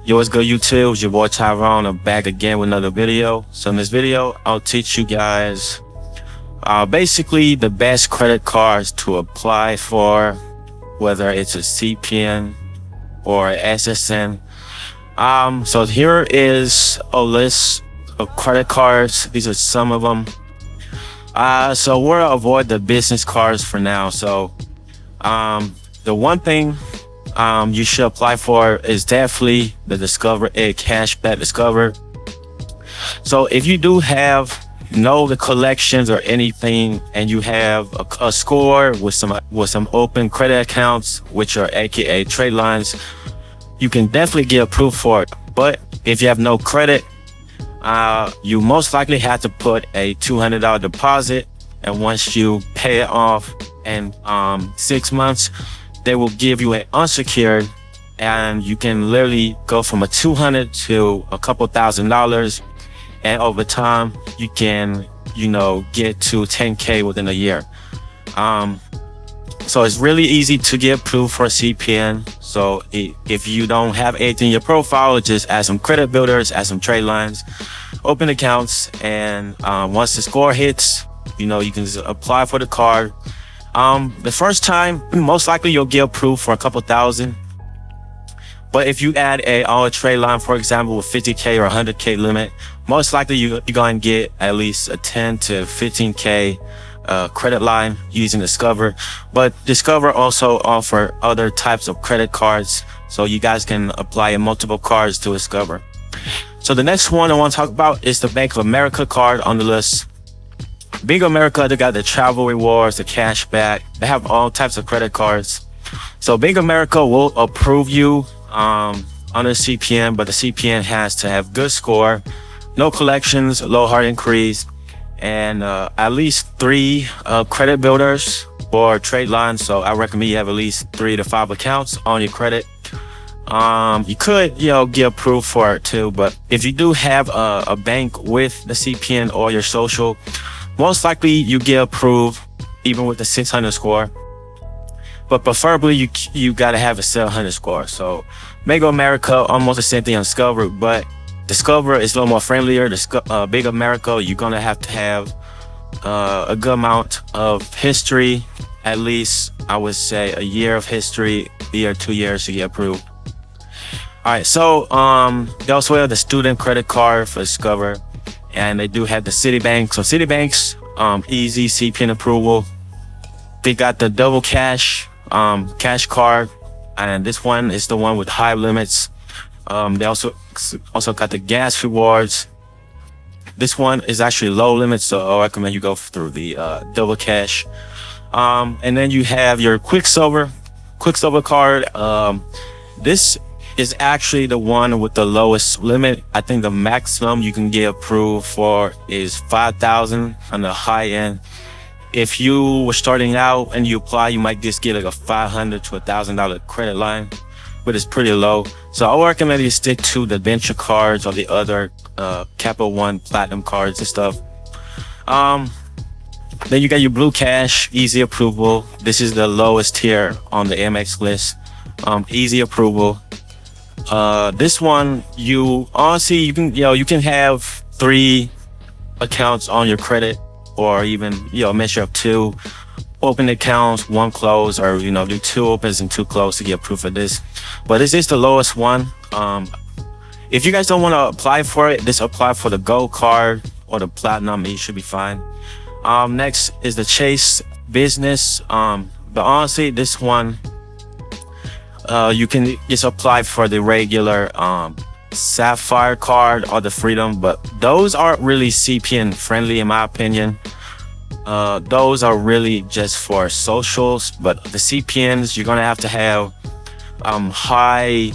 Yo, what's good YouTube? It's your boy Tyrone. I'm back again with another video. So in this video, I'll teach you guys basically the best credit cards to apply for, whether it's a CPN or SSN. So here is a list of credit cards. These are some of them. So we'll avoid the business cards for now. So the one thing you should apply for is definitely the Discover Ed Cashback Discover. So if you do have the collections or anything, and you have a score with some open credit accounts, which are aka trade lines, you can definitely get approved for it. But if you have no credit, you most likely have to put a $200 deposit, and once you pay it off in 6 months, they will give you an unsecured, and you can literally go from a $200 to a couple $1,000, and over time you can get to 10K within a year. So it's really easy to get approved for CPN. So if you don't have anything in your profile, just add some credit builders, add some trade lines, open accounts, and once the score hits, you can just apply for the card. The first time, most likely you'll get approved for a couple thousand. But if you add a trade line, for example, with 50K or 100K limit, most likely you're going to get at least a 10 to 15K credit line using Discover. But Discover also offer other types of credit cards, so you guys can apply multiple cards to Discover. So the next one I want to talk about is the Bank of America card on the list. Bank of America, they got the travel rewards, the cashback. They have all types of credit cards. So Bank of America will approve you under CPN, but the CPN has to have good score, no collections, low hard increase, and at least 3 credit builders or trade lines. So I recommend you have at least 3 to 5 accounts on your credit. You could get approved for it too, but if you do have a bank with the CPN or your social, most likely you get approved even with the 600 score. But preferably you gotta have a 700 score. So Bank of America, almost the same thing on Discover, but Discover is a little more friendlier. Bank of America, you're gonna have to have a good amount of history, at least I would say a year of history, a year, 2 years to get approved. All right, so they also have the student credit card for Discover, and they do have the Citibank. So Citibank's easy CPN approval. They got the double cash card, and this one is the one with high limits. They also got the gas rewards. This one is actually low limits, so I recommend you go through the double cash. And then you have your Quicksilver card. This is actually the one with the lowest limit. I think the maximum you can get approved for is 5,000 on the high end. If you were starting out and you apply, you might just get like a $500 to $1,000 credit line, but it's pretty low. So I would recommend you stick to the venture cards or the other Capital One Platinum cards and stuff. Then you got your Blue Cash, easy approval. This is the lowest tier on the Amex list. Easy approval. This one, you can have 3 accounts on your credit, or even measure up 2 open accounts, 1 close, or do 2 opens and 2 close to get approved for this. But this is the lowest one. If you guys don't want to apply for it, just apply for the gold card or the platinum, you should be fine. Next is the Chase Business. But honestly, this one, you can just apply for the regular Sapphire card or the Freedom, but those aren't really CPN friendly in my opinion. Those are really just for socials, but the CPNs, you're gonna have to have high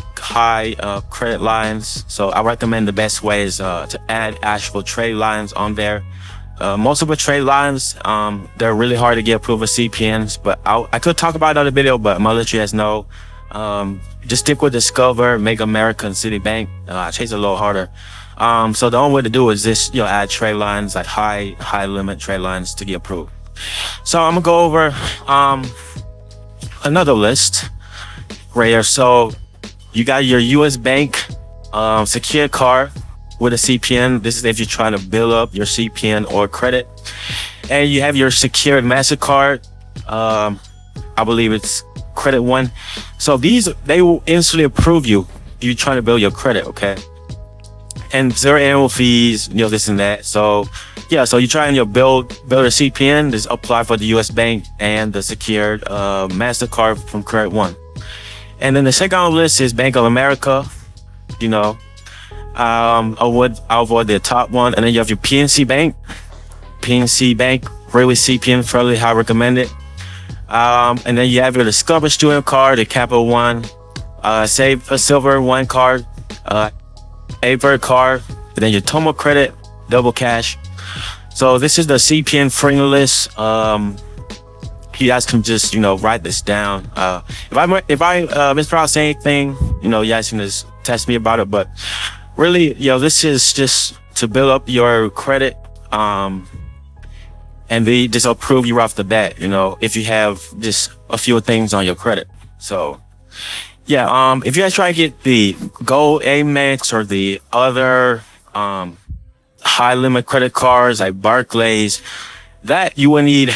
credit lines. So I recommend the best way is to add actual trade lines on there. Multiple trade lines, they're really hard to get approved with CPNs, but I could talk about it on the video, but I'm gonna let you guys know. Just stick with Discover, Bank of America, and Citibank. Chase a little harder. So the only way to do is just add trade lines, like high limit trade lines to get approved. So I'm gonna go over another list right here. So you got your US bank secure card with a CPN. This is if you're trying to build up your CPN or credit. And you have your secured MasterCard. I believe it's credit one. So they will instantly approve you if you're trying to build your credit, okay? And zero annual fees, this and that. So yeah, so you're trying to build a CPN, just apply for the US Bank and the secured MasterCard from Credit One. And then the second on the list is Bank of America. I'll avoid the top one. And then you have your PNC Bank. PNC Bank, really CPN, fairly high recommended. And then you have your Discover Student Card, the Capital One, Save a Silver One card, Avert card, and then your Tomo Credit, Double Cash. So this is the CPN friendly list. You guys can just write this down. If I mispronounce anything, you guys can just text me about it. But really, this is just to build up your credit, and they just approve you off the bat. If you have just a few things on your credit. So yeah, if you guys try to get the Gold Amex or the other high limit credit cards like Barclays, that you will need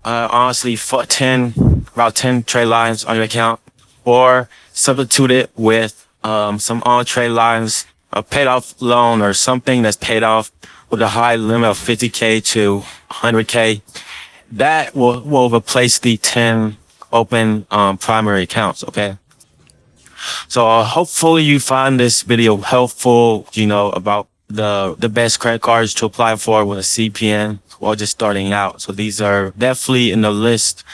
honestly about 10 trade lines on your account, or substitute it with some on trade lines, a paid off loan or something that's paid off with a high limit of 50K to 100K. That will replace the 10 open primary accounts. Okay. So hopefully you find this video helpful, about the best credit cards to apply for with a CPN or just starting out. So these are definitely in the list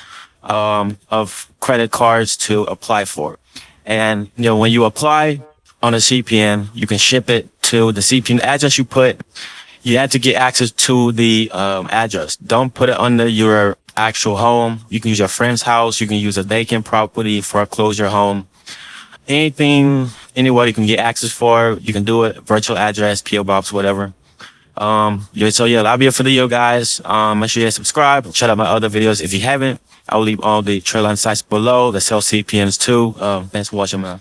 of credit cards to apply for. And when you apply on a CPN, you can ship it to the CPN address you put. You have to get access to the address. Don't put it under your actual home. You can use your friend's house. You can use a vacant property, foreclose your home. Anything, anywhere you can get access for, you can do it. Virtual address, PO box, whatever. So yeah, that'll be it for the video, guys. Make sure you subscribe. Check out my other videos if you haven't. I'll leave all the trade line sites below that sell CPNs too. Thanks for watching, man.